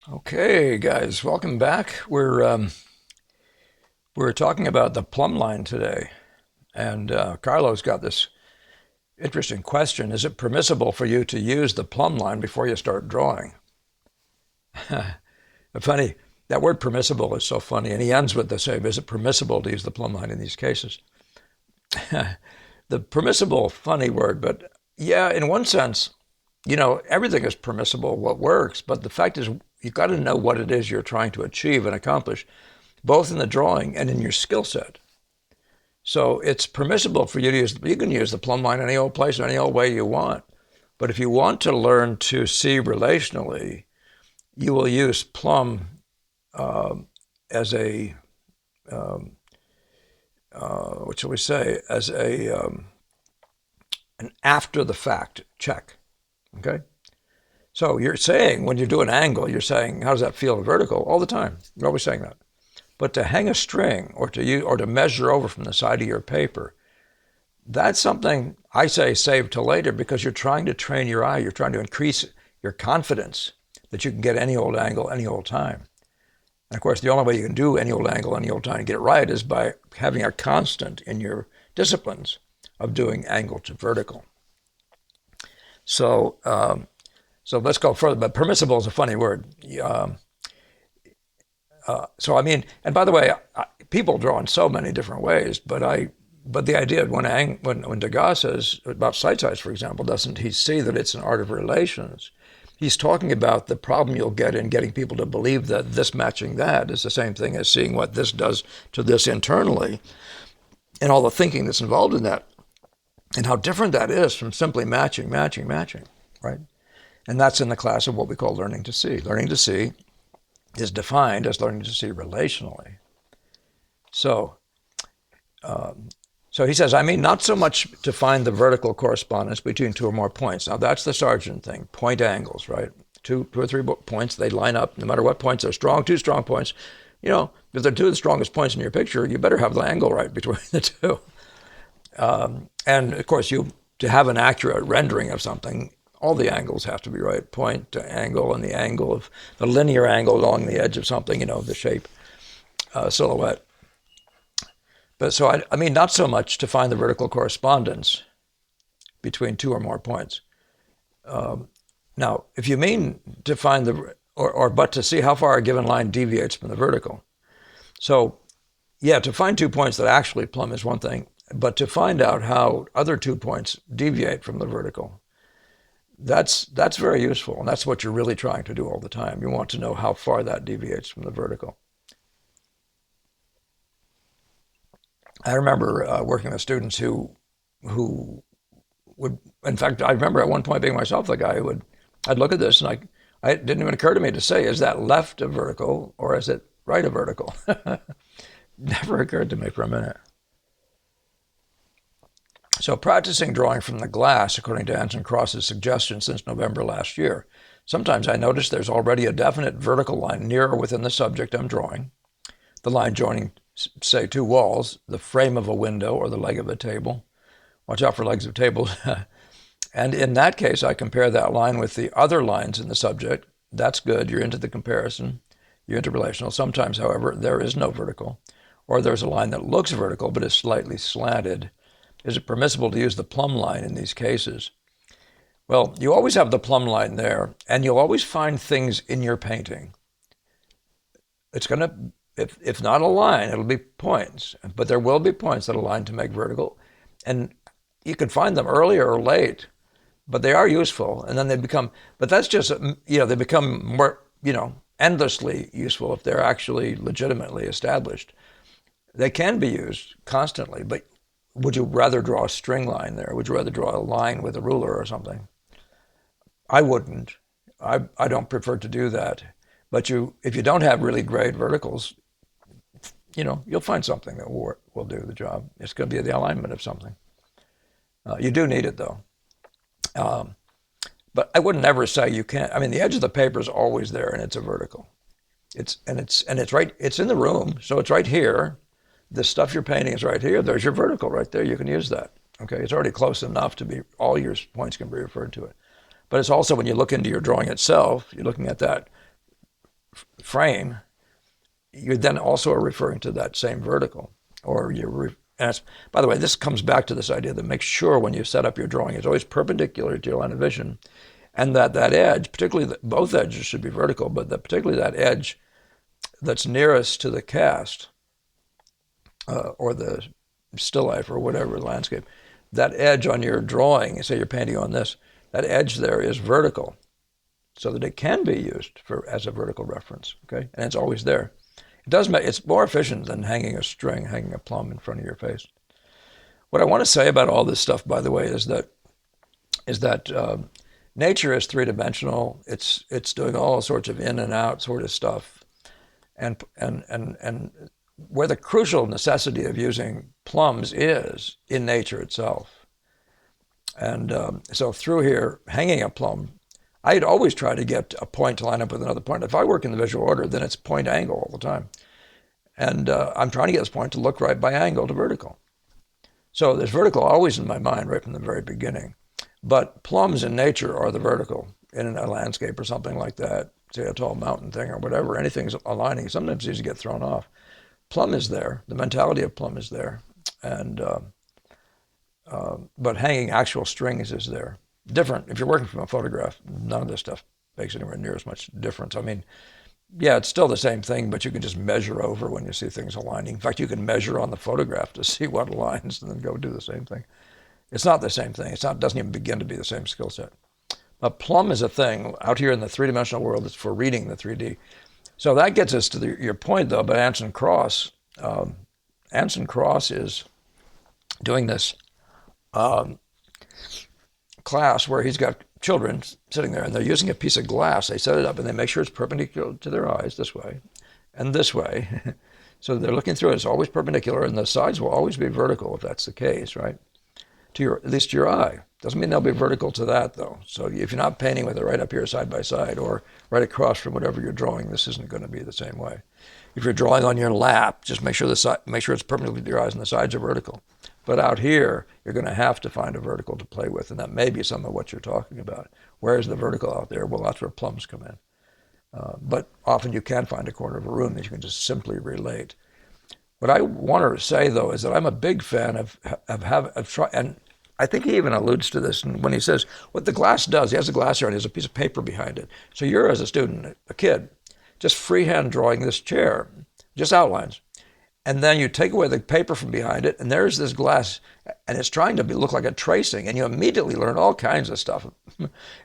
Okay, guys, welcome back. We're talking about the plumb line today, and Carlos got this interesting question: is it permissible for you to use the plumb line before you start drawing? Funny, that word permissible is so funny, and he ends with the same: is it permissible to use the plumb line in these cases? The permissible, funny word, but yeah, in one sense, everything is permissible, what works, but the fact is, you've got to know what it is you're trying to achieve and accomplish, both in the drawing and in your skill set. So it's permissible for you to use, you can use the plumb line any old place, any old way you want. But if you want to learn to see relationally, you will use plumb as a, um, what shall we say, as an after the fact check. Okay? So you're saying, when you do an angle, you're saying, how does that feel vertical? All the time. You're always saying that. But to hang a string or to measure over from the side of your paper, that's something I say save till later, because you're trying to train your eye. You're trying to increase your confidence that you can get any old angle, any old time. And of course, the only way you can do any old angle, any old time and get it right is by having a constant in your disciplines of doing angle to vertical. So, so let's go further. But permissible is a funny word. So I mean, and by the way, people draw in so many different ways, but the idea when Degas says about sight size, for example, doesn't he see that it's an art of relations? He's talking about the problem you'll get in getting people to believe that this matching that is the same thing as seeing what this does to this internally, and all the thinking that's involved in that, and how different that is from simply matching, right? And that's in the class of what we call learning to see. Learning to see is defined as learning to see relationally. So, so he says, I mean, not so much to find the vertical correspondence between two or more points. Now, that's the Sargent thing, point angles, right? Two or three points, they line up, no matter what points are strong, two strong points. If they're two of the strongest points in your picture, you better have the angle right between the two. And of course, to have an accurate rendering of something, all the angles have to be right, point to angle, and the angle of the linear angle along the edge of something, the shape, silhouette. But so I mean, not so much to find the vertical correspondence between two or more points. Now, if you mean to find but to see how far a given line deviates from the vertical. So, yeah, to find 2 points that actually plumb is one thing, but to find out how other 2 points deviate from the vertical, that's very useful, and that's what you're really trying to do all the time. You want to know how far that deviates from the vertical. I remember working with students who would, in fact, I remember at one point being myself the guy who I'd look at this and it didn't even occur to me to say, is that left a vertical or is it right a vertical? Never occurred to me for a minute. So practicing drawing from the glass, according to Anson Cross's suggestion since November last year, sometimes I notice there's already a definite vertical line near or within the subject I'm drawing, the line joining, say, two walls, the frame of a window or the leg of a table. Watch out for legs of tables. And in that case, I compare that line with the other lines in the subject. That's good. You're into the comparison. You're interrelational. Sometimes, however, there is no vertical, or there's a line that looks vertical but is slightly slanted. Is it permissible to use the plumb line in these cases? Well, you always have the plumb line there, and you'll always find things in your painting. It's going to, if not a line, it'll be points, but there will be points that align to make vertical. And you can find them earlier or late, but they are useful. And then but that's just, they become more, endlessly useful if they're actually legitimately established. They can be used constantly, but would you rather draw a string line there? Would you rather draw a line with a ruler or something? I wouldn't. I don't prefer to do that. But if you don't have really great verticals, you'll find something that will do the job. It's going to be the alignment of something. You do need it though. Um, but I wouldn't ever say you can't. I mean, the edge of the paper is always there, and it's a vertical. It's right. It's in the room, so it's right here. The stuff you're painting is right here. There's your vertical right there. You can use that. Okay, it's already close enough to be all your points can be referred to it. But it's also when you look into your drawing itself, you're looking at that frame, you then also are referring to that same vertical. Or by the way, this comes back to this idea that make sure when you set up your drawing, it's always perpendicular to your line of vision, and that edge, particularly both edges should be vertical, but particularly that edge that's nearest to the cast or the still life or whatever landscape, that edge on your drawing, say you're painting on this, that edge there is vertical, so that it can be used as a vertical reference. Okay, and it's always there. It's more efficient than hanging a string, hanging a plumb in front of your face. What I want to say about all this stuff, by the way, is that nature is three-dimensional. It's doing all sorts of in and out sort of stuff, and where the crucial necessity of using plumbs is in nature itself. And so through here, hanging a plumb, I'd always try to get a point to line up with another point. If I work in the visual order, then it's point angle all the time. And I'm trying to get this point to look right by angle to vertical. So there's vertical always in my mind right from the very beginning. But plumbs in nature are the vertical in a landscape or something like that, say a tall mountain thing or whatever, anything's aligning. Sometimes these get thrown off. Plumb is there. The mentality of plumb is there. And but hanging actual strings is there. Different. If you're working from a photograph, none of this stuff makes anywhere near as much difference. I mean, yeah, it's still the same thing, but you can just measure over when you see things aligning. In fact, you can measure on the photograph to see what aligns and then go do the same thing. It's not the same thing. It doesn't even begin to be the same skill set. But plumb is a thing out here in the three-dimensional world. It's for reading the 3D. So that gets us to your point, though, about Anson Cross. Anson Cross is doing this class where he's got children sitting there, and they're using a piece of glass. They set it up, and they make sure it's perpendicular to their eyes this way and this way. So they're looking through it. It's always perpendicular, and the sides will always be vertical if that's the case, right? At least to your eye. Doesn't mean they'll be vertical to that, though. So if you're not painting with it right up here side by side or right across from whatever you're drawing, this isn't going to be the same way. If you're drawing on your lap, just make sure it's perpendicular to your eyes and the sides are vertical. But out here, you're going to have to find a vertical to play with, and that may be some of what you're talking about. Where is the vertical out there? Well, that's where plumbs come in. But often you can find a corner of a room that you can just simply relate. What I want to say, though, is that I'm a big fan of trying, and I think he even alludes to this when he says what the glass does. He has a glass here and he has a piece of paper behind it. So you're, as a student, a kid, just freehand drawing this chair, just outlines. And then you take away the paper from behind it, and there's this glass, and it's trying to look like a tracing, and you immediately learn all kinds of stuff.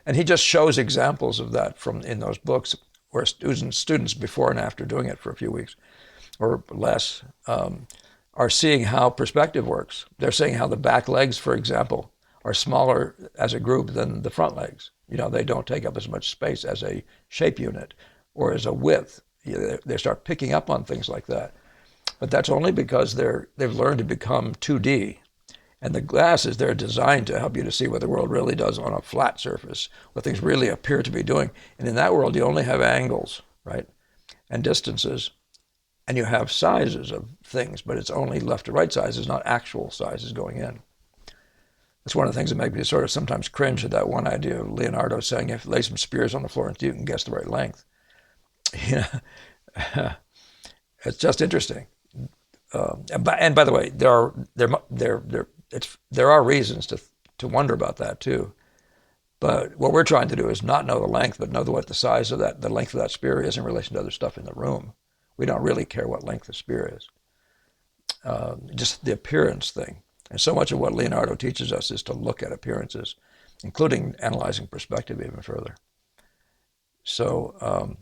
And he just shows examples of that in those books where students before and after doing it for a few weeks or less are seeing how perspective works. They're seeing how the back legs, for example, are smaller as a group than the front legs. They don't take up as much space as a shape unit or as a width. They start picking up on things like that. But that's only because they've learned to become 2D. And the glass is there designed to help you to see what the world really does on a flat surface, what things really appear to be doing. And in that world, you only have angles, right? And distances. And you have sizes of things, but it's only left to right sizes, not actual sizes going in. That's one of the things that make me sort of sometimes cringe at that one idea of Leonardo saying, if you lay some spears on the floor and you can guess the right length. It's just interesting. And by the way, there are reasons to wonder about that too. But what we're trying to do is not know the length, but know what the length of that spear is in relation to other stuff in the room. We don't really care what length the spear is. Just the appearance thing. And so much of what Leonardo teaches us is to look at appearances, including analyzing perspective even further. So,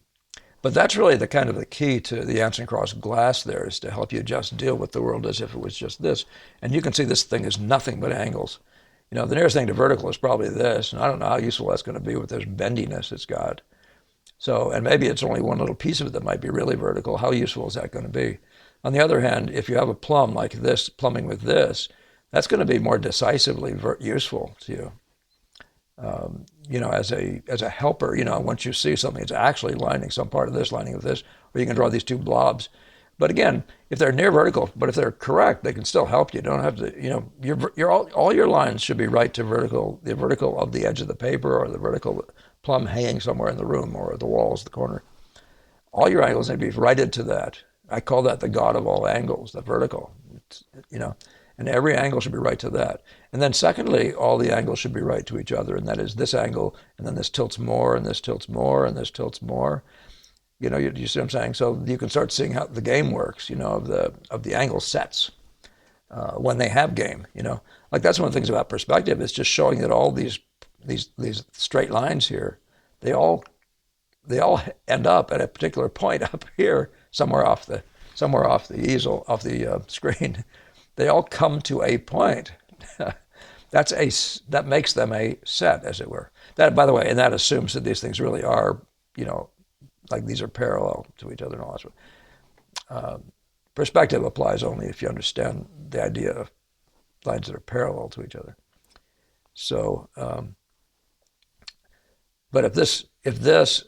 but that's really the kind of the key to the Anson Cross glass there, is to help you just deal with the world as if it was just this. And you can see this thing is nothing but angles. The nearest thing to vertical is probably this, and I don't know how useful that's going to be with this bendiness it's got. So, and maybe it's only one little piece of it that might be really vertical. How useful is that going to be? On the other hand, if you have a plumb like this, plumbing with this, that's going to be more decisively useful to you. As a helper, once you see something, it's actually lining some part of this, lining with this, or you can draw these two blobs. But again, if they're near vertical, but if they're correct, they can still help you. You don't have to, all your lines should be right to vertical, the vertical of the edge of the paper or the vertical plumb hanging somewhere in the room or the walls, the corner. All your angles need to be righted to that. I call that the God of all angles, the vertical. You know, and every angle should be right to that. And then secondly, all the angles should be right to each other, and that is this angle, and then this tilts more, and this tilts more, and this tilts more. You know, you see what I'm saying? So you can start seeing how the game works, you know, of the angle sets when they have game, you know. Like that's one of the things about perspective. It's just showing that all these straight lines here, they all end up at a particular point up here, somewhere off the easel, off the screen. They all come to a point. That makes them a set, as it were. That, by the way, and that assumes that these things really are, you know, like these are parallel to each other and all that. Perspective applies only if you understand the idea of lines that are parallel to each other. So, but if this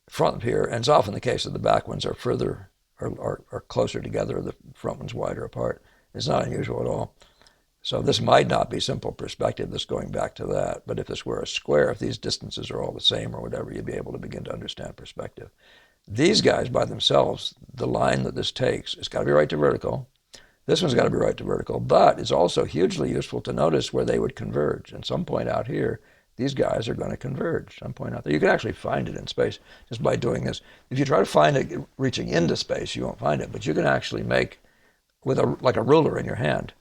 front here, and it's often the case that the back ones are further or closer together, the front one's wider apart. It's not unusual at all. So this might not be simple perspective, this going back to that, but if this were a square, if these distances are all the same or whatever, you'd be able to begin to understand perspective. These guys by themselves, the line that this takes, it's got to be right to vertical. This one's got to be right to vertical, but it's also hugely useful to notice where they would converge. And some point out here, these guys are going to converge. Some point out there. You can actually find it in space just by doing this. If you try to find it reaching into space, you won't find it, but you can actually make, with like a ruler in your hand,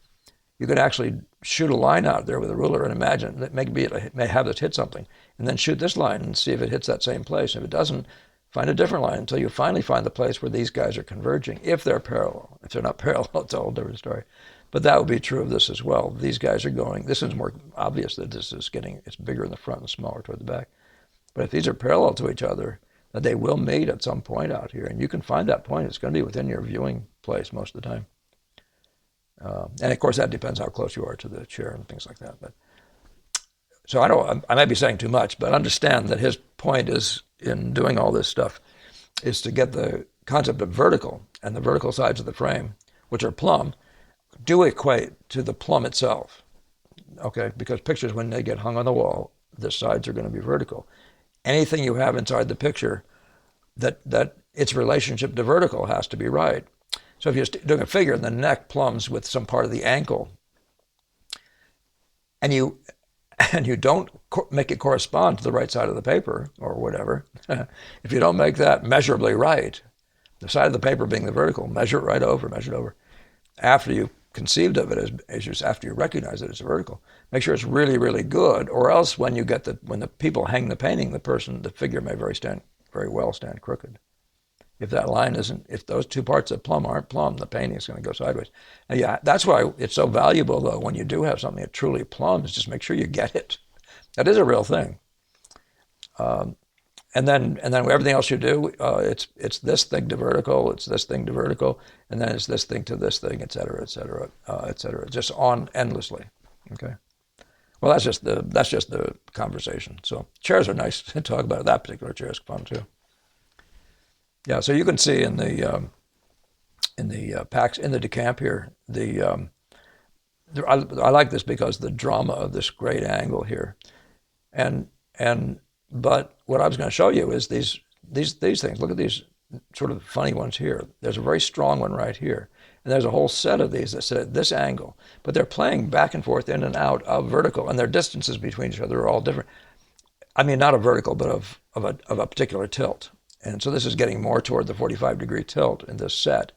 you can actually shoot a line out there with a ruler and imagine that maybe it may have this hit something, and then shoot this line and see if it hits that same place. If it doesn't, find a different line until you finally find the place where these guys are converging, if they're parallel. If they're not parallel, it's a whole different story. But that would be true of this as well. These guys are going, this is more obvious that this is getting, it's bigger in the front and smaller toward the back. But if these are parallel to each other, that they will meet at some point out here, and you can find that point. It's going to be within your viewing place most of the time. And of course, that depends how close you are to the chair and things like that. But so I might be saying too much, but understand that his point is in doing all this stuff is to get the concept of vertical and the vertical sides of the frame, which are plumb, do equate to the plumb itself. Okay, because pictures, when they get hung on the wall, the sides are going to be vertical. Anything you have inside the picture that its relationship to vertical has to be right. So if you're doing a figure and the neck plumbs with some part of the ankle, and you don't make it correspond to the right side of the paper or whatever, if you don't make that measurably right, the side of the paper being the vertical, measure it over. After you conceived of it after you recognize it as vertical, make sure it's really, really good, or else when the people hang the painting, the figure may very well stand crooked. If that line isn't, if those two parts of plumb aren't plumb, the painting is going to go sideways. And yeah, that's why it's so valuable, though, when you do have something that truly plumbs, just make sure you get it. That is a real thing. And then everything else you do, it's this thing to vertical, it's this thing to vertical, and then it's this thing to this thing, et cetera, et cetera, et cetera, just on endlessly. Okay. Well, that's just the conversation. So chairs are nice to talk about. That particular chair is fun too. Yeah, so you can see in the packs in the decamp here, I like this because the drama of this great angle here, but what I was going to show you is these things. Look at these sort of funny ones here. There's a very strong one right here, and there's a whole set of these that sit at this angle, but they're playing back and forth in and out of vertical, and their distances between each other are all different. I mean, not of vertical, but of a particular tilt. And so this is getting more toward the 45-degree tilt in this set.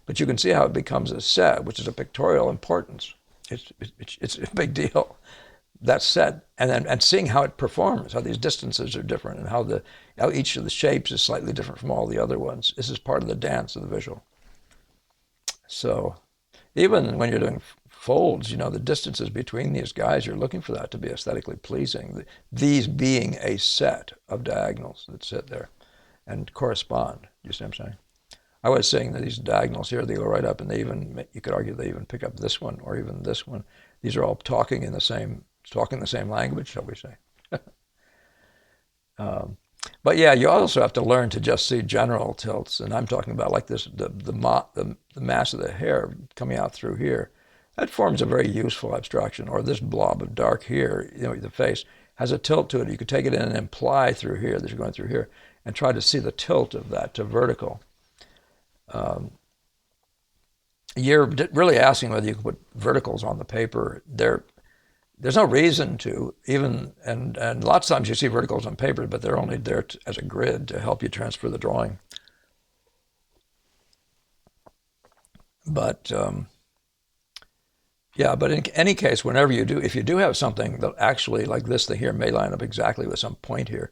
But you can see how it becomes a set, which is a pictorial importance. It's a big deal, that set. And seeing how it performs, how these distances are different, and how each of the shapes is slightly different from all the other ones. This is part of the dance of the visual. So even when you're doing folds, the distances between these guys, you're looking for that to be aesthetically pleasing. These being a set of diagonals that sit there and correspond. You see what I'm saying? I was saying that these diagonals here, they go right up, and you could argue they even pick up this one or even this one. These are all talking the same language, shall we say? But yeah, you also have to learn to just see general tilts, and I'm talking about like this, the mass of the hair coming out through here. That forms a very useful abstraction. Or this blob of dark here, the face has a tilt to it. You could take it in and imply through here that you're going through here. and try to see the tilt of that to vertical. You're really asking whether you can put verticals on the paper. There's no reason to even, and lots of times you see verticals on paper, but they're only there as a grid to help you transfer the drawing. But yeah, but in any case, whenever you do, if you do have something that actually, like this thing here, may line up exactly with some point here,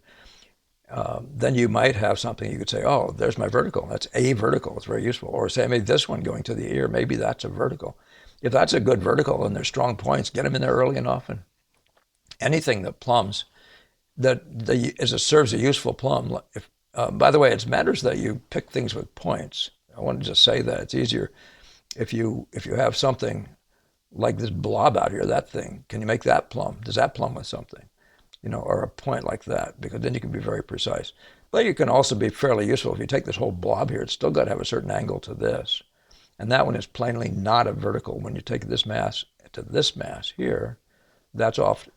then you might have something you could say, oh, there's my vertical. That's a vertical. It's very useful. Or say, maybe this one going to the ear, maybe that's a vertical. If that's a good vertical and there's strong points, get them in there early and often. Anything that plumbs, serves a useful plumb. By the way, it matters that you pick things with points. I want to just say that it's easier if you have something like this blob out here, that thing, can you make that plumb? Does that plumb with something? Or a point like that, because then you can be very precise. But you can also be fairly useful. If you take this whole blob here, it's still got to have a certain angle to this. And that one is plainly not a vertical. When you take this mass to this mass here, that's off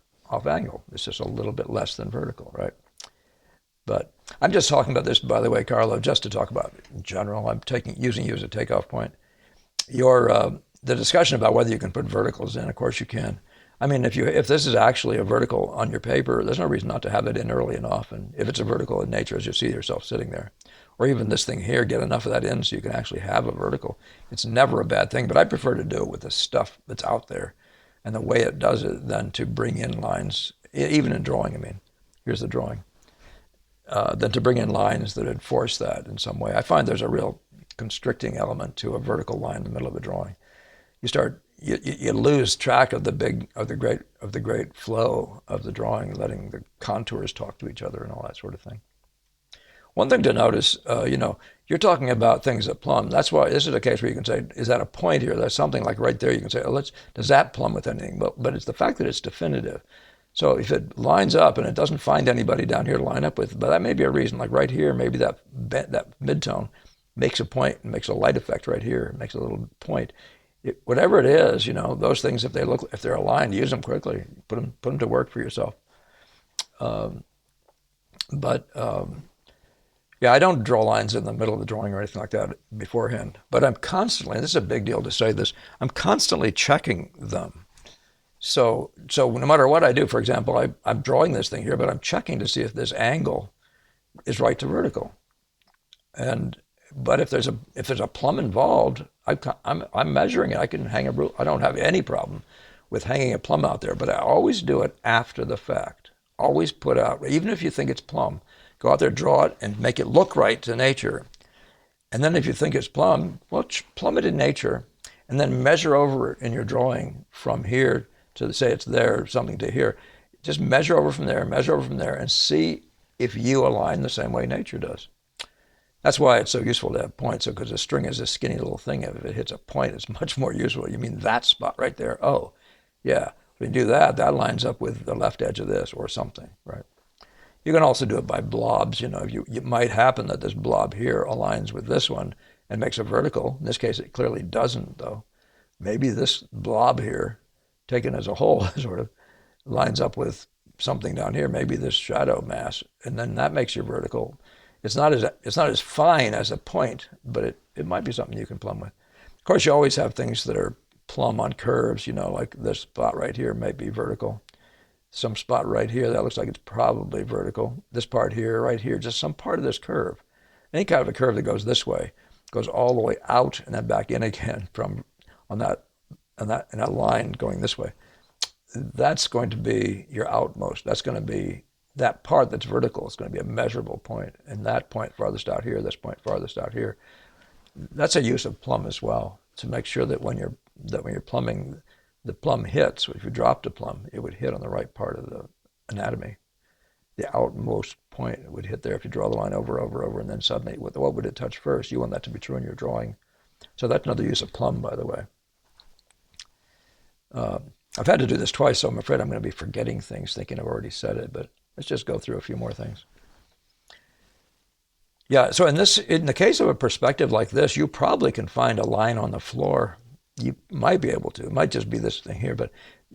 angle. It's just a little bit less than vertical, right? But I'm just talking about this, by the way, Carlo, just to talk about it in general. I'm using you as a takeoff point. The discussion about whether you can put verticals in, of course you can. I mean, if this is actually a vertical on your paper, there's no reason not to have it in early and often. If it's a vertical in nature, as you see yourself sitting there. Or even this thing here, get enough of that in so you can actually have a vertical. It's never a bad thing, but I prefer to do it with the stuff that's out there and the way it does it than to bring in lines, even in drawing, I mean. Here's the drawing. Than to bring in lines that enforce that in some way. I find there's a real constricting element to a vertical line in the middle of a drawing. You lose track of the great flow of the drawing, letting the contours talk to each other and all that sort of thing. One thing to notice, you're talking about things that plumb. That's why this is a case where you can say, is that a point here? There's something like right there. You can say, does that plumb with anything? But it's the fact that it's definitive. So if it lines up and it doesn't find anybody down here to line up with, but that may be a reason. Like right here, maybe that midtone makes a point and makes a light effect right here. It makes a little point. Whatever it is, those things, if they're aligned, use them quickly. Put them to work for yourself. Yeah, I don't draw lines in the middle of the drawing or anything like that beforehand. But I'm constantly, and this is a big deal to say this, I'm constantly checking them. So no matter what I do, for example, I'm drawing this thing here, but I'm checking to see if this angle is right to vertical. But if there's a plumb involved, I'm measuring it. I can hang a rule. I don't have any problem with hanging a plumb out there, but I always do it after the fact. Always put out, even if you think it's plumb, go out there, draw it, and make it look right to nature. And then if you think it's plumb, well, plumb it in nature, and then measure over it in your drawing from here to say it's there, something to here. Just measure over from there, and see if you align the same way nature does. That's why it's so useful to have points, because a string is a skinny little thing. If it hits a point, it's much more useful. You mean that spot right there? Oh, yeah. When you do that, that lines up with the left edge of this or something, right? You can also do it by blobs. It might happen that this blob here aligns with this one and makes a vertical. In this case, it clearly doesn't, though. Maybe this blob here, taken as a whole, sort of lines up with something down here, maybe this shadow mass, and then that makes your vertical. It's not as fine as a point, but it might be something you can plumb with. Of course, you always have things that are plumb on curves, like this spot right here may be vertical. Some spot right here, that looks like it's probably vertical. This part here, right here, just some part of this curve. Any kind of a curve that goes this way, goes all the way out and then back in again on that line going this way. That's going to be your outmost. That's going to be that part that's vertical. It's going to be a measurable point. And that point farthest out here, this point farthest out here. That's a use of plumb as well, to make sure that when you're plumbing, the plumb hits. If you dropped a plumb, it would hit on the right part of the anatomy. The outmost point would hit there. If you draw the line over, and then suddenly, what would it touch first? You want that to be true in your drawing. So that's another use of plumb, by the way. I've had to do this twice, so I'm afraid I'm going to be forgetting things, thinking I've already said it, but let's just go through a few more things. Yeah, so in the case of a perspective like this, you probably can find a line on the floor. You might be able to. It might just be this thing here, but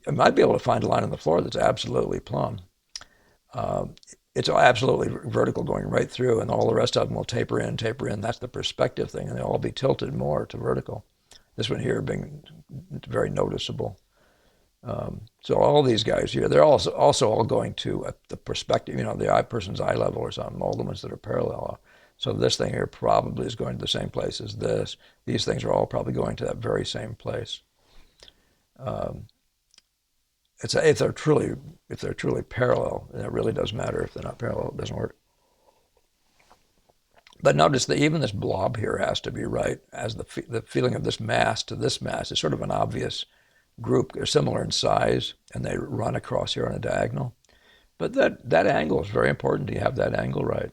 you might be able to find a line on the floor that's absolutely plumb. it's absolutely vertical going right through, and all the rest of them will taper in, taper in. That's the perspective thing, and they'll all be tilted more to vertical. This one here being very noticeable. So all these guys here, they're also all going to the perspective, the person's eye level or something, all the ones that are parallel. So this thing here probably is going to the same place as this. These things are all probably going to that very same place. If they're truly parallel, and it really does matter. If they're not parallel, it doesn't work. But notice that even this blob here has to be right, as the feeling of this mass to this mass is sort of an obvious group. They're similar in size, and they run across here on a diagonal. But that angle is very important. You have that angle right.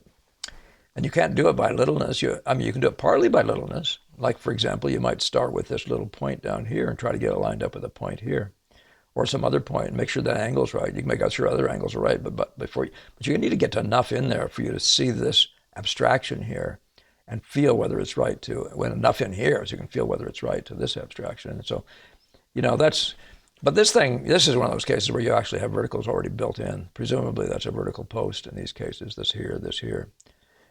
And you can't do it by littleness. You can do it partly by littleness. Like, for example, you might start with this little point down here and try to get it lined up with a point here, or some other point, and make sure that angle's right. You can make sure other angles are right, but you need to get enough in there for you to see this abstraction here and feel whether it's right to, when enough in here so you can feel whether it's right to this abstraction. And so, but this is one of those cases where you actually have verticals already built in. Presumably that's a vertical post in these cases, this here, this here.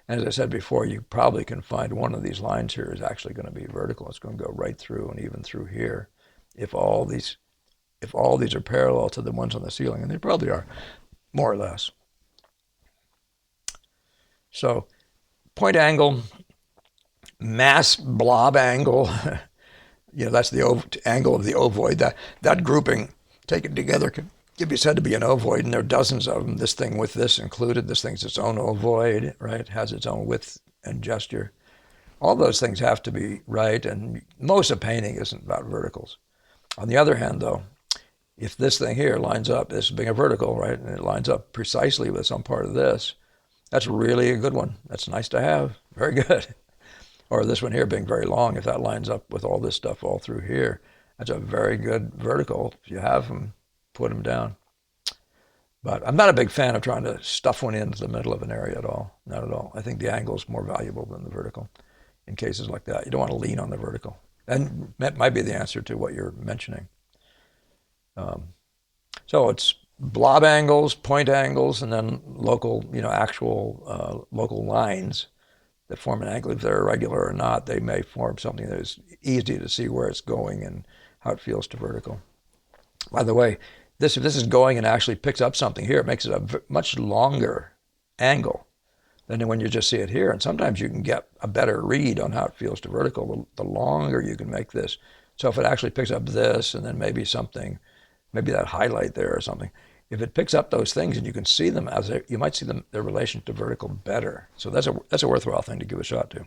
And as I said before, you probably can find one of these lines here is actually going to be vertical. It's going to go right through and even through here if all these are parallel to the ones on the ceiling, and they probably are, more or less. So point angle, mass blob angle, that's the angle of the ovoid. That grouping taken together can be said to be an ovoid, and there are dozens of them. This thing with this included, this thing's its own ovoid, right? It has its own width and gesture. All those things have to be right, and most of painting isn't about verticals. On the other hand, though, if this thing here lines up, this being a vertical, right, and it lines up precisely with some part of this, that's really a good one. That's nice to have. Very good. Or this one here being very long, if that lines up with all this stuff all through here, that's a very good vertical. If you have them, put them down. But I'm not a big fan of trying to stuff one into the middle of an area at all. Not at all. I think the angle is more valuable than the vertical in cases like that. You don't want to lean on the vertical. And that might be the answer to what you're mentioning. So it's blob angles, point angles, and then local, actual local lines that form an angle. If they're irregular or not, they may form something that is easy to see where it's going and how it feels to vertical. By the way, if this is going and actually picks up something here, it makes it a much longer angle than when you just see it here. And sometimes you can get a better read on how it feels to vertical the longer you can make this. So if it actually picks up this and then maybe that highlight there or something, if it picks up those things and you can see them you might see their relation to vertical better. So that's a worthwhile thing to give a shot to.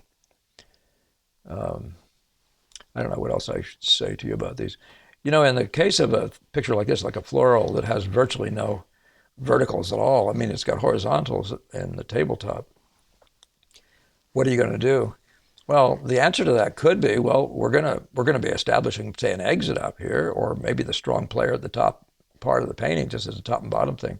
I don't know what else I should say to you about these. In the case of a picture like this, like a floral that has virtually no verticals at all, it's got horizontals in the tabletop, what are you going to do? Well, the answer to that could be, we're gonna be establishing, say, an exit up here, or maybe the strong player at the top part of the painting, just as a top and bottom thing.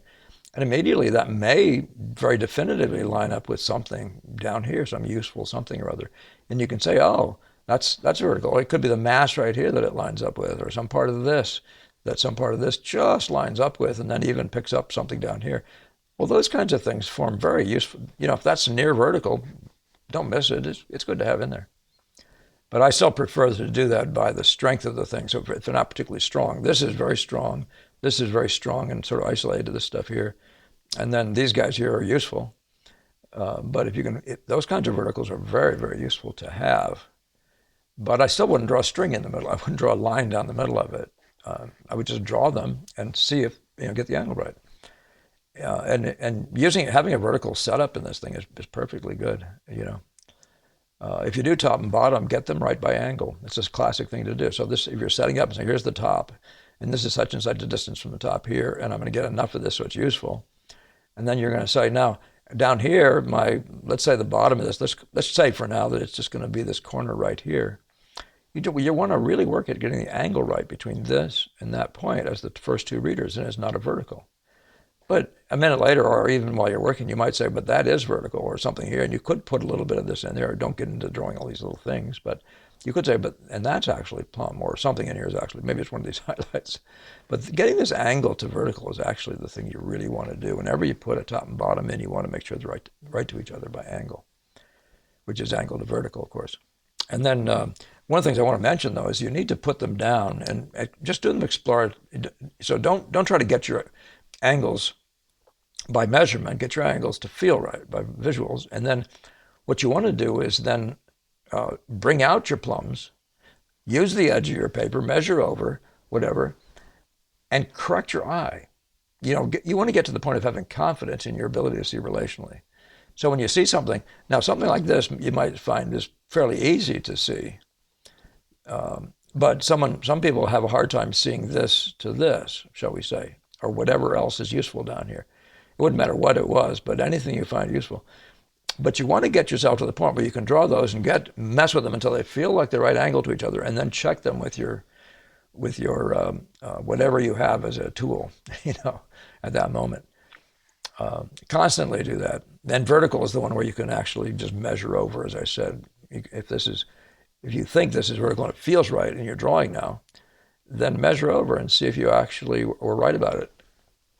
And immediately that may very definitively line up with something down here, some useful something or other. And you can say, oh, that's vertical. It could be the mass right here that it lines up with, or some part of this that some part of this just lines up with, and then even picks up something down here. Well, those kinds of things form very useful. If that's near vertical, don't miss it. It's good to have in there. But I still prefer to do that by the strength of the thing. So if they're not particularly strong, this is very strong. This is very strong and sort of isolated to this stuff here. And then these guys here are useful. But those kinds of verticals are very, very useful to have. But I still wouldn't draw a string in the middle. I wouldn't draw a line down the middle of it. I would just draw them and see if, get the angle right. And having a vertical setup in this thing is perfectly good, If you do top and bottom, get them right by angle. It's a classic thing to do. So if you're setting up and saying, here's the top, and this is such and such a distance from the top here, and I'm going to get enough of this so it's useful. And then you're going to say, now, down here, let's say the bottom of this, let's say for now that it's just going to be this corner right here. You want to really work at getting the angle right between this and that point as the first two readers, and it's not a vertical. But a minute later, or even while you're working, you might say, but that is vertical or something here. And you could put a little bit of this in there. Don't get into drawing all these little things. But you could say, and that's actually plumb, or something in here is actually, maybe it's one of these highlights. But getting this angle to vertical is actually the thing you really want to do. Whenever you put a top and bottom in, you want to make sure they're right to each other by angle, which is angle to vertical, of course. And then one of the things I want to mention, though, is you need to put them down and just do them explore. So don't try to get your angles by measurement. Get your angles to feel right by visuals. And then what you want to do is then bring out your plumbs, use the edge of your paper, measure over, whatever, and correct your eye. You know, you want to get to the point of having confidence in your ability to see relationally. So when you see something, now something like this, you might find is fairly easy to see. But some people have a hard time seeing this to this, shall we say, or whatever else is useful down here. It wouldn't matter what it was, but anything you find useful. But you want to get yourself to the point where you can draw those and mess with them until they feel like the right angle to each other, and then check them with your whatever you have as a tool, at that moment. Constantly do that. Then vertical is the one where you can actually just measure over, as I said. If you think this is vertical and it feels right and you're drawing now, then measure over and see if you actually were right about it.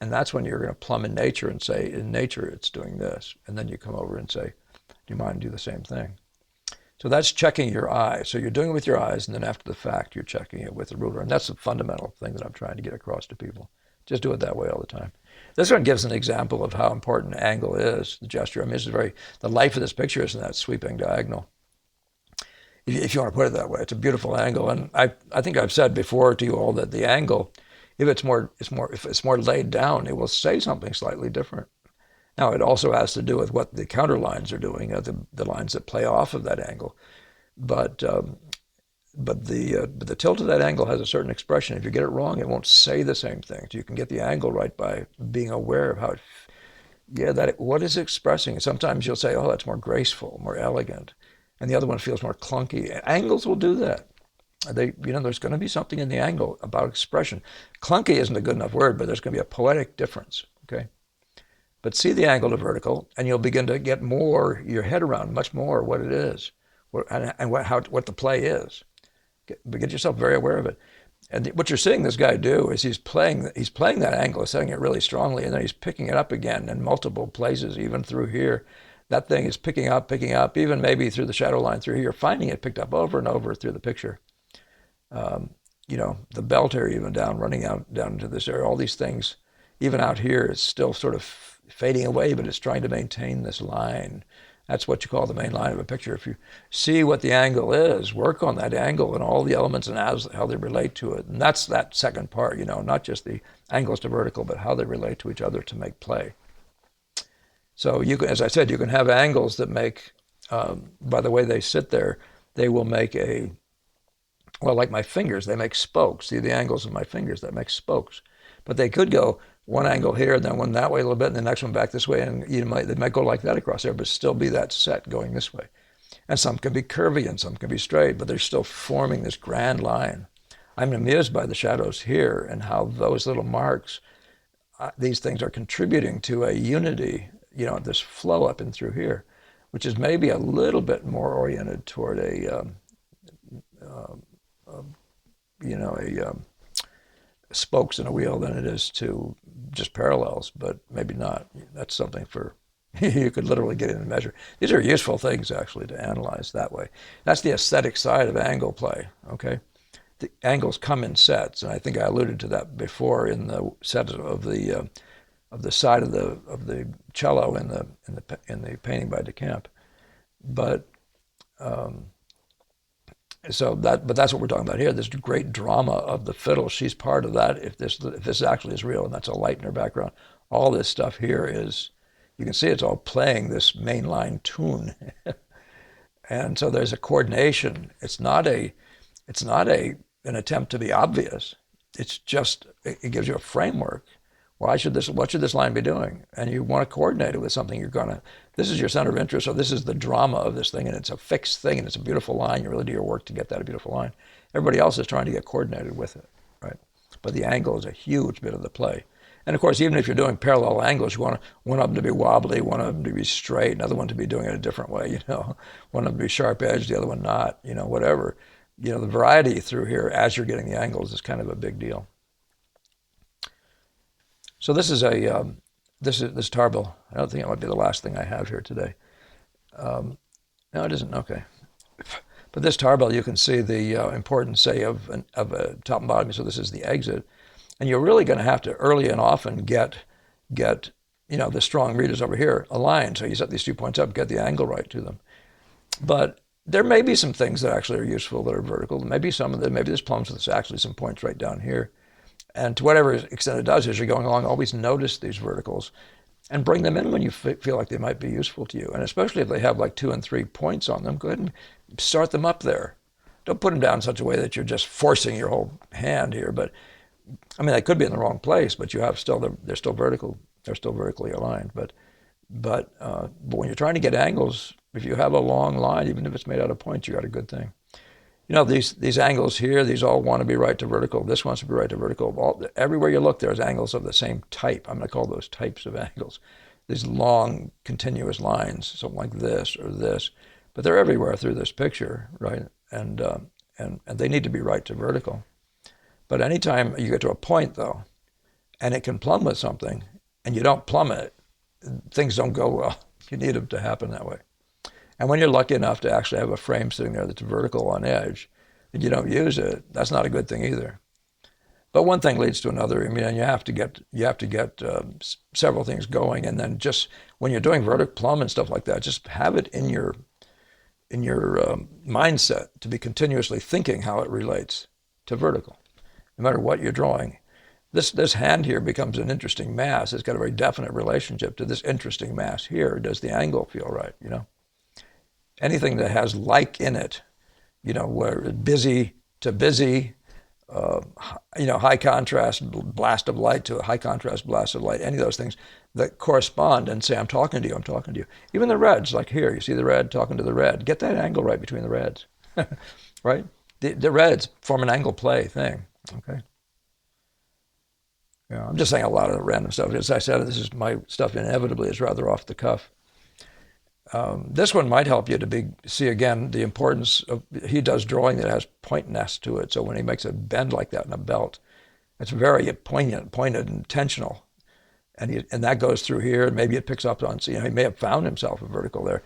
And that's when you're going to plumb in nature and say, in nature, it's doing this. And then you come over and say, do you mind do the same thing? So that's checking your eye. So you're doing it with your eyes, and then after the fact, you're checking it with the ruler. And that's the fundamental thing that I'm trying to get across to people. Just do it that way all the time. This one gives an example of how important angle is, the gesture. I mean, the life of this picture is in that sweeping diagonal. If you want to put it that way, it's a beautiful angle. And I think I've said before to you all that the angle, if it's more laid down, it will say something slightly different. Now, it also has to do with what the counter lines are doing, the lines that play off of that angle. But the tilt of that angle has a certain expression. If you get it wrong, it won't say the same thing. So you can get the angle right by being aware of how what is it expressing. Sometimes you'll say, oh, that's more graceful, more elegant. And the other one feels more clunky. Angles will do that. There's going to be something in the angle about expression. Clunky isn't a good enough word, but there's going to be a poetic difference, okay? But see the angle to vertical, and you'll begin to get your head around much more what it is, and what the play is. Get yourself very aware of it. And what you're seeing this guy do is he's playing that angle, setting it really strongly, and then he's picking it up again in multiple places, even through here. That thing is picking up, even maybe through the shadow line through here, finding it picked up over and over through the picture. The belt area even running out down into this area, all these things, even out here, is still sort of fading away, but it's trying to maintain this line. That's what you call the main line of a picture. If you see what the angle is, work on that angle and all the elements and how they relate to it. And that's that second part, not just the angles to vertical, but how they relate to each other to make play. So as I said, you can have angles that make, by the way they sit there, they will make like my fingers, they make spokes. See the angles of my fingers, that make spokes. But they could go one angle here, then one that way a little bit, and the next one back this way, and they might go like that across there, but still be that set going this way. And some can be curvy and some can be straight, but they're still forming this grand line. I'm amused by the shadows here and how those little marks, these things are contributing to a unity, this flow up and through here, which is maybe a little bit more oriented toward spokes in a wheel than it is to just parallels, but maybe not. That's something for you could literally get in and measure. These are useful things actually to analyze that way. That's the aesthetic side of angle play. Okay, the angles come in sets, and I think I alluded to that before in the set of the side of the cello in the painting by De Camp, but. But that's what we're talking about here. This great drama of the fiddle. She's part of that. If this actually is real, and that's a light in her background, all this stuff here is, you can see it's all playing this mainline tune, and so there's a coordination. It's not an attempt to be obvious. It's just it gives you a framework. What should this line be doing? And you want to coordinate it with something this is your center of interest, or this is the drama of this thing, and it's a fixed thing, and it's a beautiful line. You really do your work to get that a beautiful line. Everybody else is trying to get coordinated with it, right? But the angle is a huge bit of the play. And of course, even if you're doing parallel angles, you want one of them to be wobbly, one of them to be straight, another one to be doing it a different way, one of them to be sharp edge, the other one not, whatever. The variety through here as you're getting the angles is kind of a big deal. So this is this tarbell. I don't think it might be the last thing I have here today. No, it isn't. Okay. But this tarbell, you can see the importance, say, of a top and bottom. So this is the exit. And you're really going to have to early and often get the strong readers over here aligned. So you set these 2 points up, get the angle right to them. But there may be some things that actually are useful that are vertical. Maybe some of them, maybe there's plums with actually some points right down here. And to whatever extent it does, as you're going along, always notice these verticals and bring them in when you feel like they might be useful to you. And especially if they have like 2 and 3 points on them, go ahead and start them up there. Don't put them down in such a way that you're just forcing your whole hand here. But I mean, they could be in the wrong place, but they're still vertical. They're still vertically aligned. But when you're trying to get angles, if you have a long line, even if it's made out of points, you got a good thing. These angles here, these all want to be right to vertical. This wants to be right to vertical. Everywhere you look, there's angles of the same type. I'm going to call those types of angles. These long, continuous lines, something like this or this. But they're everywhere through this picture, right? And they need to be right to vertical. But anytime you get to a point, though, and it can plumb with something, and you don't plumb it, things don't go well. You need them to happen that way. And when you're lucky enough to actually have a frame sitting there that's vertical on edge, and you don't use it, that's not a good thing either. But one thing leads to another. I mean, and you have to get several things going, and then just when you're doing vertical plumb and stuff like that, just have it in your mindset to be continuously thinking how it relates to vertical, no matter what you're drawing. This hand here becomes an interesting mass. It's got a very definite relationship to this interesting mass here. Does the angle feel right? Anything that has like in it, where busy to busy, high contrast blast of light to a high contrast blast of light, any of those things that correspond and say, I'm talking to you. Even the reds, like here, you see the red talking to the red. Get that angle right between the reds, right? The reds form an angle play thing, okay? Yeah, I'm just saying a lot of random stuff. As I said, this is my stuff inevitably is rather off the cuff. This one might help you to see again the importance of, he does drawing that has pointness to it. So when he makes a bend like that in a belt, it's very poignant, pointed, and intentional. And that goes through here, and maybe it picks up on, he may have found himself a vertical there.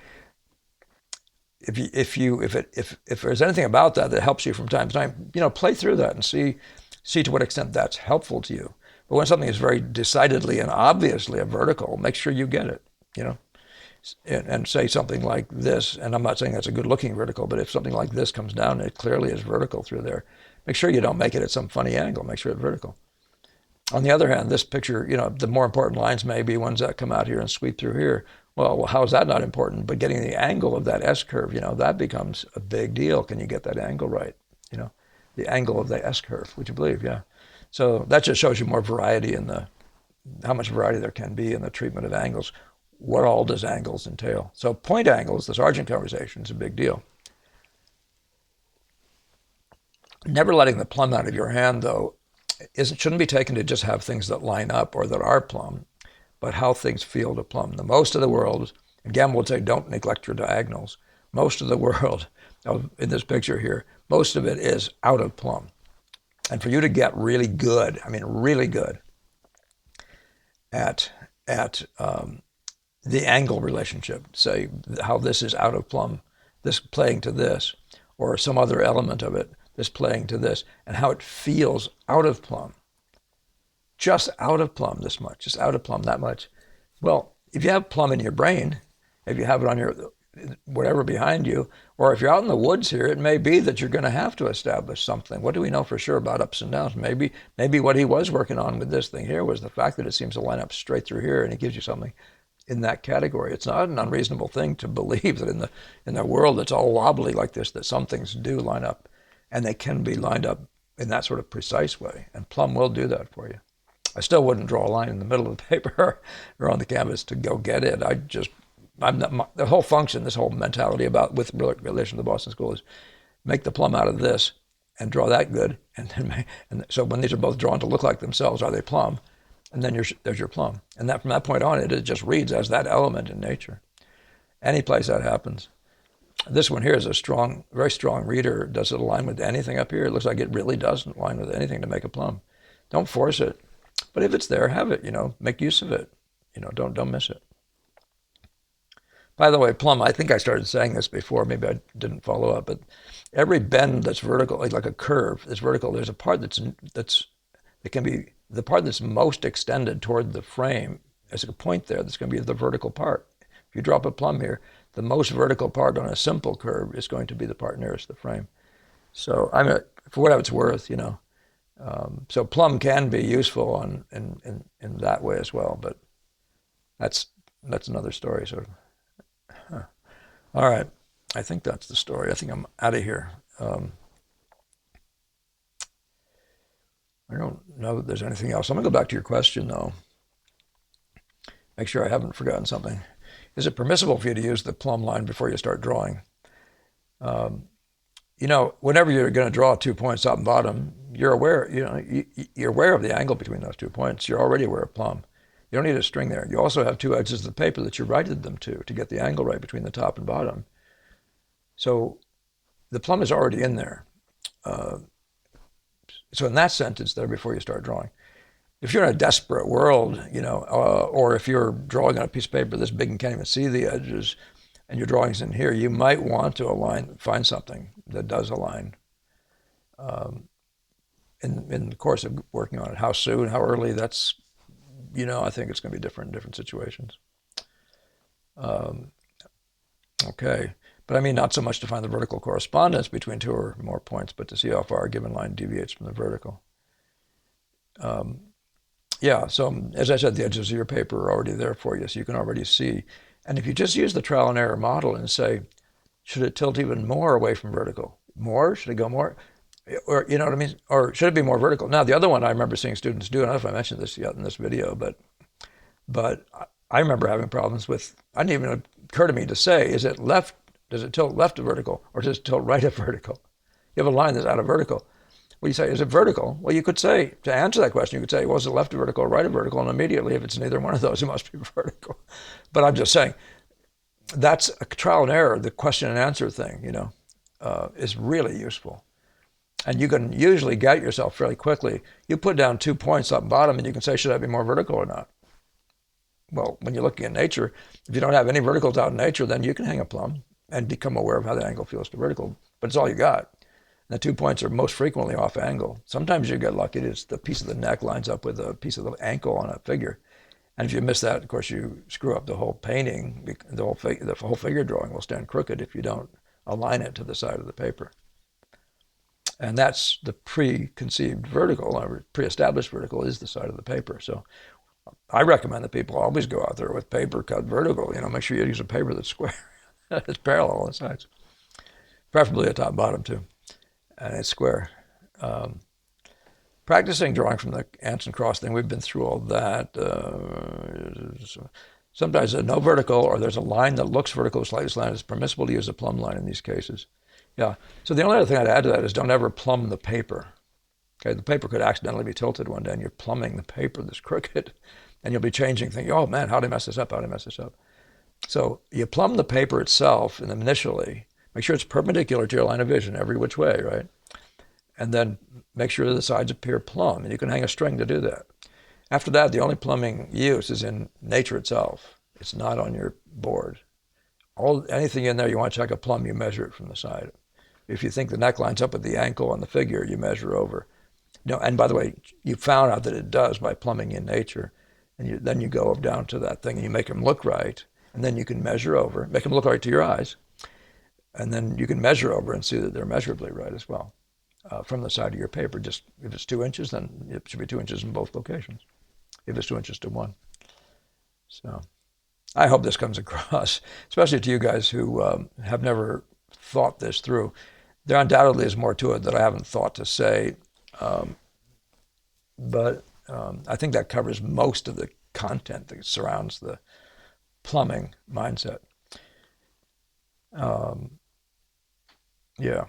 If there's anything about that helps you from time to time, play through that and see to what extent that's helpful to you. But when something is very decidedly and obviously a vertical, make sure you get it, and say something like this, and I'm not saying that's a good-looking vertical, but if something like this comes down and it clearly is vertical through there, make sure you don't make it at some funny angle. Make sure it's vertical. On the other hand, this picture, the more important lines may be ones that come out here and sweep through here. Well, how is that not important? But getting the angle of that S-curve, that becomes a big deal. Can you get that angle right? The angle of the S-curve, would you believe? Yeah. So that just shows you more variety in how much variety there can be in the treatment of angles. What all does angles entail? So point angles, the Sargent conversation, is a big deal. Never letting the plumb out of your hand, though, shouldn't be taken to just have things that line up or that are plumb, but how things feel to plumb. The most of the world, again, we'll say don't neglect your diagonals. Most of the world, in this picture here, most of it is out of plumb. And for you to get really good, really good at the angle relationship, say how this is out of plumb, this playing to this, or some other element of it, this playing to this, and how it feels out of plumb. Just out of plumb this much, just out of plumb that much. Well, if you have plumb in your brain, if you have it on your whatever behind you, or if you're out in the woods here, it may be that you're going to have to establish something. What do we know for sure about ups and downs? Maybe what he was working on with this thing here was the fact that it seems to line up straight through here, and it gives you something in that category. It's not an unreasonable thing to believe that in the world that's all wobbly like this, that some things do line up, and they can be lined up in that sort of precise way. And plumb will do that for you. I still wouldn't draw a line in the middle of the paper or on the canvas to go get it. The whole function, this whole mentality with relation to the Boston School is make the plumb out of this and draw that good. And so when these are both drawn to look like themselves, are they plumb? and then there's your plumb. And that from that point on, it just reads as that element in nature. Any place that happens. This one here is a strong, very strong reader. Does it align with anything up here? It looks like it really doesn't align with anything to make a plumb. Don't force it. But if it's there, have it, make use of it. Don't miss it. By the way, plumb, I think I started saying this before, maybe I didn't follow up, but every bend that's vertical, like a curve that's vertical, there's a part it can be the part that's most extended toward the frame. There's a point there that's going to be the vertical part. If you drop a plumb here, the most vertical part on a simple curve is going to be the part nearest the frame. So for whatever it's worth, so plumb can be useful in that way as well, but that's another story, sort of. All right, I think that's the story. I think I'm out of here. I don't know that there's anything else. I'm going to go back to your question, though. Make sure I haven't forgotten something. Is it permissible for you to use the plumb line before you start drawing? Whenever you're going to draw 2 points top and bottom, you're aware, you're aware of the angle between those 2 points. You're already aware of plumb. You don't need a string there. You also have 2 edges of the paper that you righted them to get the angle right between the top and bottom. So the plumb is already in there. So in that sense, it's there before you start drawing. If you're in a desperate world, or if you're drawing on a piece of paper this big and can't even see the edges, and your drawing's in here, you might want to find something that does align. In the course of working on it, how soon, how early, that's, I think it's going to be different in different situations. Okay. But I mean, not so much to find the vertical correspondence between 2 or more points, but to see how far a given line deviates from the vertical. Yeah, so as I said, the edges of your paper are already there for you, so you can already see. And if you just use the trial and error model and say, should it tilt even more away from vertical? More? Should it go more? Or, you know what I mean? Or should it be more vertical? Now, the other one I remember seeing students do, I don't know if I mentioned this yet in this video, but I remember having problems with, I didn't even occur to me to say, is it left, does it tilt left of vertical, or does it tilt right of vertical? You have a line that's out of vertical. Well, you say, is it vertical? Well, you could say, to answer that question, you could say, well, is it left of vertical or right of vertical? And immediately, if it's neither one of those, it must be vertical. But I'm just saying, that's a trial and error. The question and answer thing, is really useful. And you can usually get yourself fairly quickly. You put down 2 points up and bottom, and you can say, should I be more vertical or not? Well, when you're looking at nature, if you don't have any verticals out in nature, then you can hang a plumb and become aware of how the angle feels to vertical. But it's all you got. The 2 points are most frequently off angle. Sometimes you get lucky. It's the piece of the neck lines up with a piece of the ankle on a figure. And if you miss that, of course, you screw up the whole painting. The whole figure drawing will stand crooked if you don't align it to the side of the paper. And that's the preconceived vertical, or pre-established vertical is the side of the paper. So I recommend that people always go out there with paper cut vertical. Make sure you use a paper that's square. It's parallel on the sides. Preferably a top-bottom, too. And it's square. Practicing drawing from the Anson Cross thing, we've been through all that. Sometimes there's no vertical, or there's a line that looks vertical, slightly slanted. It's permissible to use a plumb line in these cases. Yeah. So the only other thing I'd add to that is don't ever plumb the paper. Okay, the paper could accidentally be tilted one day, and you're plumbing the paper that's crooked, and you'll be changing, thinking, oh man, how did I mess this up? How did I mess this up? So you plumb the paper itself initially. Make sure it's perpendicular to your line of vision every which way, right? And then make sure the sides appear plumb, and you can hang a string to do that. After that, the only plumbing use is in nature itself. It's not on your board. Anything in there you want to check a plumb, you measure it from the side. If you think the neck lines up with the ankle on the figure, you measure over. And by the way, you found out that it does by plumbing in nature. And then you go down to that thing and you make them look right. And then you can measure over, make them look right to your eyes. And then you can measure over and see that they're measurably right as well from the side of your paper. Just if it's 2 inches, then it should be 2 inches in both locations. If it's 2 inches to one. So I hope this comes across, especially to you guys who have never thought this through. There undoubtedly is more to it that I haven't thought to say, but I think that covers most of the content that surrounds the plumbing mindset. Yeah.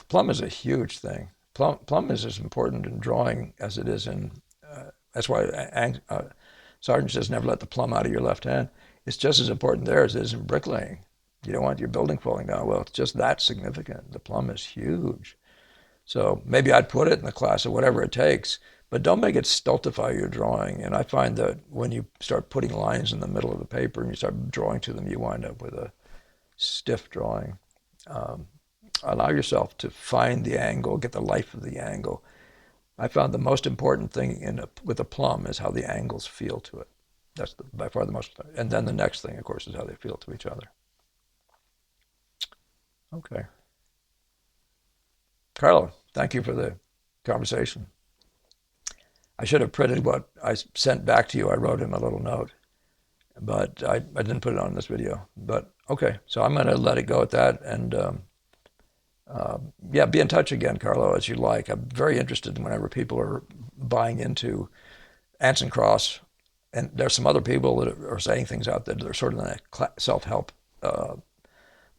Plumb is a huge thing. Plumb is as important in drawing as it is in That's why Sargent says never let the plumb out of your left hand. It's just as important there as it is in bricklaying. You don't want your building falling down. Well, it's just that significant. The plumb is huge. So maybe I'd put it in the class or whatever it takes, but don't make it stultify your drawing. And I find that when you start putting lines in the middle of the paper and you start drawing to them, you wind up with a stiff drawing. Allow yourself to find the angle, get the life of the angle. I found the most important thing with a plumb is how the angles feel to it. That's by far the most. And then the next thing, of course, is how they feel to each other. Okay. Carlo, thank you for the conversation. I should have printed what I sent back to you. I wrote him a little note, but I didn't put it on this video. But okay, so I'm going to let it go at that. And yeah, be in touch again, Carlo, as you like. I'm very interested whenever people are buying into Anson Cross. And there's some other people that are saying things out there that are sort of in a self-help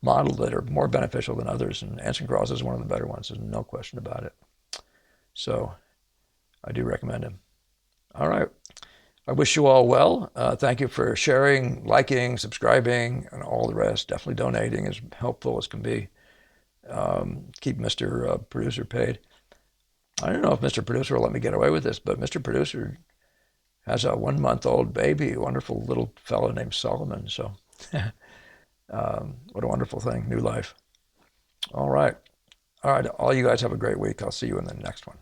model that are more beneficial than others. And Anson Cross is one of the better ones. There's no question about it. So I do recommend him. All right. I wish you all well. Thank you for sharing, liking, subscribing, and all the rest. Definitely donating as helpful as can be. Keep Mr. Producer paid. I don't know if Mr. Producer will let me get away with this, but Mr. Producer has a 1-month-old baby, a wonderful little fellow named Solomon. So what a wonderful thing, new life. All right. All right, all you guys have a great week. I'll see you in the next one.